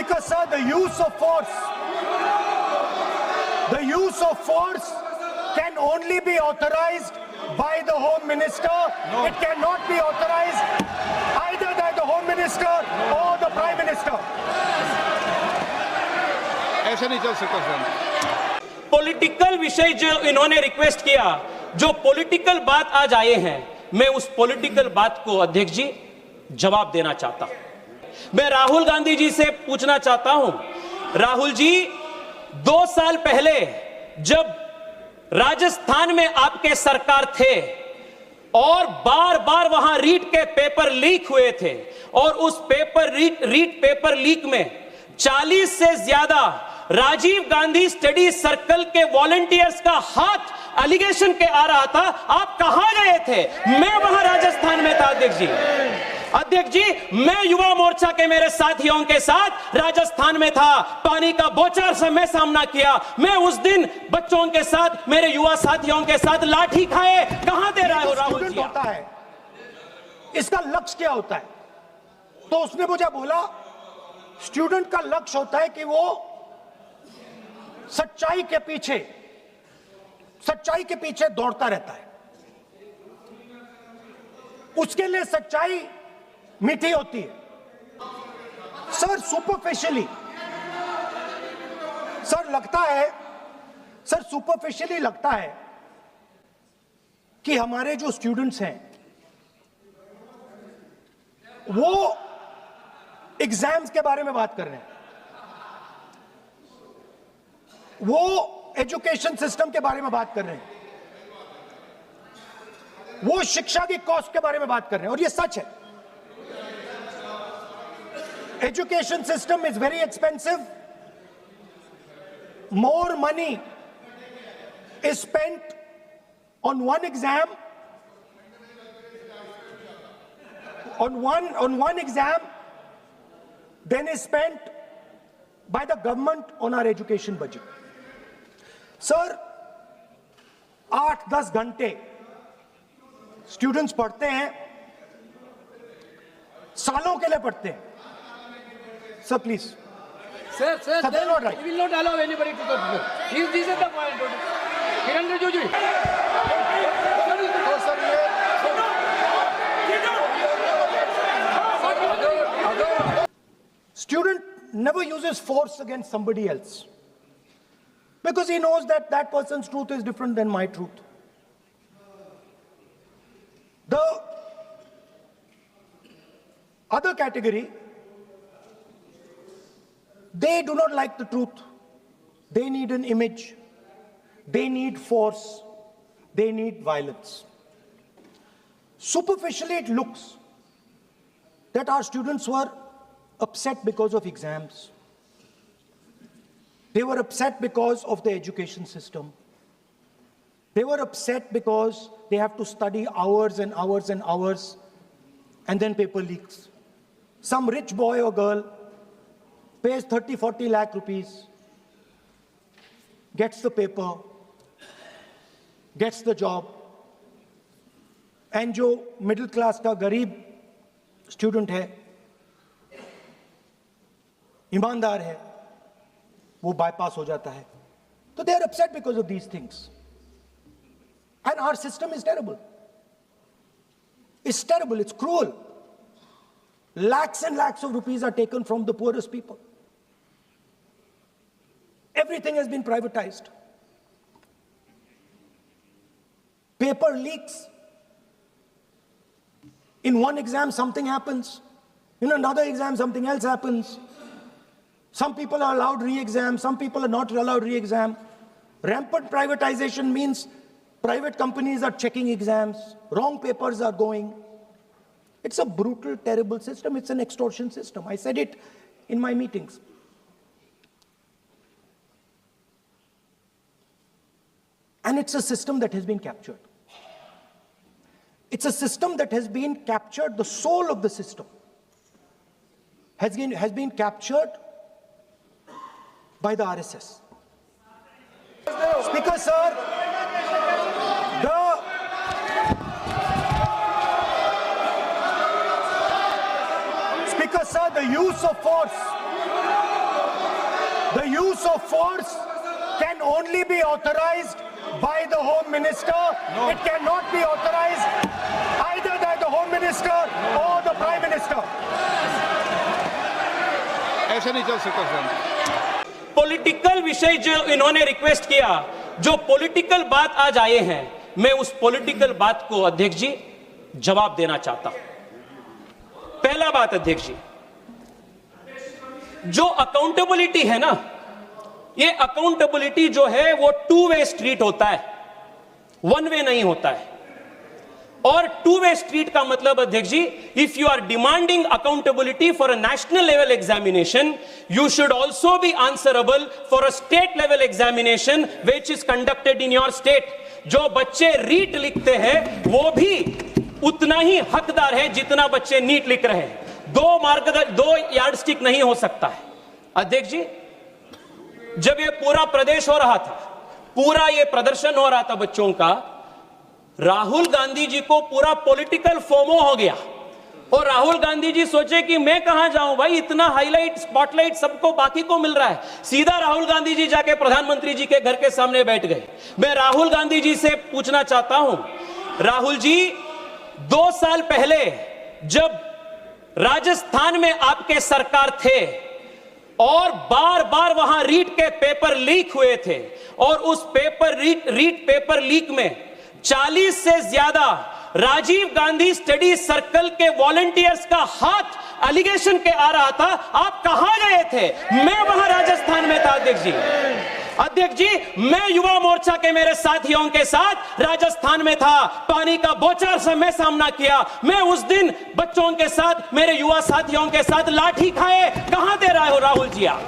Speaker, sir, the use of force can only be authorized by the Home Minister. No. It cannot be authorized either by the Home Minister or the Prime Minister. ऐसे नहीं चल सकता sir. Political विषय जो इन्होंने request किया, जो political बात आज आए हैं, मैं उस पॉलिटिकल बात को अध्यक्ष जी जवाब देना चाहता हूं। मैं राहुल गांधी जी से पूछना चाहता हूं, राहुल जी 2 साल पहले जब राजस्थान में आपके सरकार थे और बार बार वहां रीट के पेपर लीक हुए थे और उस रीट पेपर लीक में 40 से ज्यादा राजीव गांधी स्टडी सर्कल के वॉलंटियर्स का हाथ एलिगेशन के आ रहा था, आप कहां गए थे? मैं वहां राजस्थान में था अध्यक्ष जी, मैं युवा मोर्चा के मेरे साथियों के साथ राजस्थान में था, पानी का बौछार से मैं सामना किया। मैं उस दिन बच्चों के साथ, मेरे युवा साथियों के साथ लाठी खाए। कहां दे रहे हो राहुल जी? होता है, इसका लक्ष्य क्या होता है? तो उसने मुझे बोला स्टूडेंट का लक्ष्य होता है कि वो सच्चाई के पीछे दौड़ता रहता है। उसके लिए सच्चाई मीठी होती है। सर सुपरफिशियली लगता है कि हमारे जो स्टूडेंट्स हैं वो एग्जाम्स के बारे में बात कर रहे हैं, वो एजुकेशन सिस्टम के बारे में बात कर रहे हैं, वो शिक्षा की कॉस्ट के बारे में बात कर रहे हैं। और ये सच है, education system is very expensive, more money is spent on one exam, than is spent by the government on our education budget. Sir, 8-10 घंटे स्टूडेंट्स पढ़ते हैं, सालों के लिए पढ़ते हैं। Sir please Sir, we will not allow anybody to talk. This is the point. Kiran Rijiju. Student never uses force against somebody else because he knows that that person's truth is different than my truth. The other category, they do not like the truth. They need an image. They need force. They need violence. Superficially, it looks that our students were upset because of exams. They were upset because of the education system. They were upset because they have to study hours and hours and hours, and then paper leaks. Some rich boy or girl pays 30-40 lakh rupees, gets the paper, gets the job, and जो middle class का गरीब student है, ईमानदार है, वो bypass हो जाता है. So they are upset because of these things. And our system is terrible. It's terrible, it's cruel. Lakhs and lakhs of rupees are taken from the poorest people. Everything has been privatized. Paper leaks. In one exam, something happens. In another exam, something else happens. Some people are allowed re-exam, some people are not allowed re-exam. Rampant privatization means private companies are checking exams, wrong papers are going. It's a brutal, terrible system. It's an extortion system. I said it in my meetings. And it's a system that has been captured. It's a system that has been captured, the soul of the system has been captured by the RSS. Speaker, sir, the use of force The use of force can only be authorized by the Home Minister. No. It cannot be authorized either by the Home Minister or the Prime Minister. ऐसे नहीं चल सकता sir. Political विषय जो इन्होंने request किया, जो political बात आज आए हैं, मैं उस पॉलिटिकल बात को अध्यक्ष जी जवाब देना चाहता हूं। पहला बात अध्यक्ष जी, जो अकाउंटेबिलिटी है ना, ये अकाउंटेबिलिटी जो है वो टू वे स्ट्रीट होता है, वन वे नहीं होता है। और टू वे स्ट्रीट का मतलब अध्यक्ष जी, if you are demanding accountability for a national level examination, you should also be answerable for a state level examination which is conducted in your state. जो बच्चे रीट लिखते हैं वो भी उतना ही हकदार है जितना बच्चे नीट लिख रहे हैं। दो यार्डस्टिक नहीं हो सकता है। अध्यक्ष जी, जब ये पूरा प्रदेश हो रहा था, पूरा ये प्रदर्शन हो रहा था बच्चों का, राहुल गांधी जी को पूरा पॉलिटिकल फोमो हो गया और राहुल गांधी जी सोचे कि मैं कहां जाऊं भाई, इतना हाईलाइट स्पॉटलाइट सबको बाकी को मिल रहा है। सीधा राहुल गांधी जी जाके प्रधानमंत्री जी के घर के सामने बैठ गए। मैं राहुल गांधी जी से पूछना चाहता हूं, राहुल जी, 2 साल पहले जब राजस्थान में आपके सरकार थे और बार बार वहां रीट के पेपर लीक हुए थे और उस रीट पेपर लीक में 40 से ज्यादा राजीव गांधी स्टडी सर्कल के वॉलंटियर्स का हाथ एलिगेशन के आ रहा था, आप कहां गए थे? मैं वहां राजस्थान में था अध्यक्ष जी। अध्यक्ष जी, मैं युवा मोर्चा के मेरे साथियों के साथ राजस्थान में था, पानी का बौछार से मैं सामना किया। मैं उस दिन बच्चों के साथ, मेरे युवा साथियों के साथ लाठी खाए कहां दे रहे हो राहुल जी आप?